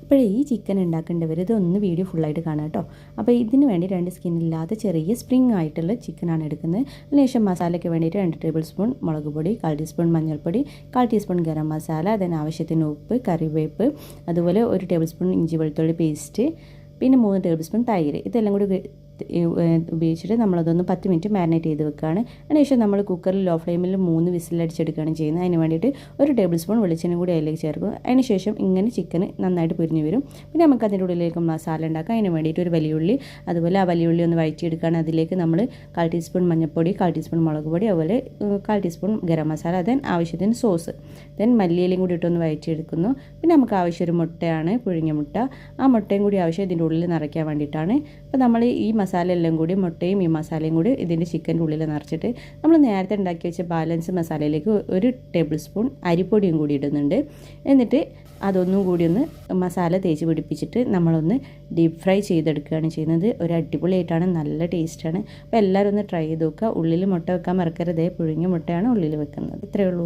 ഇപ്പോഴേ ഈ ചിക്കൻ ഉണ്ടാക്കേണ്ടവർ ഇതൊന്ന് വീഡിയോ ഫുള്ളായിട്ട് കാണാം കേട്ടോ. അപ്പോൾ ഇതിന് വേണ്ടി 2 സ്കിന്നില്ലാത്ത ചെറിയ സ്പ്രിങ് ആയിട്ടുള്ള ചിക്കനാണ് എടുക്കുന്നത്. അതിനുശേഷം മസാലയ്ക്ക് വേണ്ടിയിട്ട് 2 ടേബിൾ സ്പൂൺ മുളക് പൊടി, 1/4 ടീസ്പൂൺ മഞ്ഞൾപ്പൊടി, 1/4 ടീസ്പൂൺ ഗരം മസാല, അതിന് ആവശ്യത്തിന് ഉപ്പ്, കറിവേപ്പ്, അതുപോലെ 1 ടേബിൾ സ്പൂൺ ഇഞ്ചി വെളുത്തുള്ളി പേസ്റ്റ്, പിന്നെ 3 ടേബിൾ സ്പൂൺ തൈര്. ഇതെല്ലാം കൂടി ഉപയോഗിച്ചിട്ട് നമ്മളതൊന്ന് 10 മിനിറ്റ് മാരിനേറ്റ് ചെയ്ത് വെക്കുകയാണ്. അതിനുശേഷം നമ്മൾ കുക്കറിൽ ലോ ഫ്ലെയിമിൽ 3 വിസിലടിച്ചെടുക്കുകയാണ് ചെയ്യുന്നത്. അതിന് വേണ്ടിയിട്ട് 1 ടേബിൾ സ്പൂൺ വെളിച്ചെണ്ണ കൂടി അതിലേക്ക് ചേർക്കും. അതിനുശേഷം ഇങ്ങനെ ചിക്കൻ നന്നായിട്ട് പൊരിഞ്ഞ് വരും. പിന്നെ നമുക്ക് അതിൻ്റെ ഉള്ളിലേക്ക് മസാല ഉണ്ടാക്കാം. അതിന് വേണ്ടിയിട്ട് ഒരു വലിയ ഉള്ളി, അതുപോലെ ആ വലിയ ഉള്ളി ഒന്ന് വഴറ്റിയെടുക്കുകയാണ്. അതിലേക്ക് നമ്മൾ 1/4 ടീസ്പൂൺ മഞ്ഞൾപ്പൊടി, 1/4 ടീസ്പൂൺ മുളക് പൊടി, അതുപോലെ 1/4 ടീസ്പൂൺ ഗരം മസാല, ദെൻ ആവശ്യത്തിന് സോസ്, ദെൻ മല്ലിയിലയും കൂടി ഇട്ടൊന്ന് വഴറ്റിയെടുക്കുന്നു. പിന്നെ നമുക്ക് ആവശ്യം ഒരു മുട്ടയാണ്, പുഴുങ്ങിയ മുട്ട. ആ മുട്ടയും കൂടി ആവശ്യം ഇതിൻ്റെ ഉള്ളിൽ നിറയ്ക്കാൻ വേണ്ടിയിട്ടാണ്. അപ്പോൾ നമ്മൾ ഈ മസാല എല്ലാം കൂടി, മുട്ടയും ഈ മസാലയും കൂടി ഇതിൻ്റെ ചിക്കൻ്റെ ഉള്ളിൽ നിറച്ചിട്ട് നമ്മൾ നേരത്തെ ഉണ്ടാക്കി വെച്ച ബാലൻസ് മസാലയിലേക്ക് 1 ടേബിൾ സ്പൂൺ അരിപ്പൊടിയും കൂടി ഇടുന്നുണ്ട്. എന്നിട്ട് അതൊന്നും കൂടി ഒന്ന് മസാല തേച്ച് പിടിപ്പിച്ചിട്ട് നമ്മളൊന്ന് ഡീപ്പ് ഫ്രൈ ചെയ്തെടുക്കുകയാണ് ചെയ്യുന്നത്. ഒരു അടിപൊളിയായിട്ടാണ്, നല്ല ടേസ്റ്റാണ്. അപ്പോൾ എല്ലാവരും ഒന്ന് ട്രൈ ചെയ്ത് നോക്കുക. ഉള്ളിൽ മുട്ട വെക്കാൻ മറക്കരുത്. പുഴുങ്ങിയ മുട്ടയാണ് ഉള്ളിൽ വെക്കുന്നത്. ഇത്രയേ ഉള്ളൂ.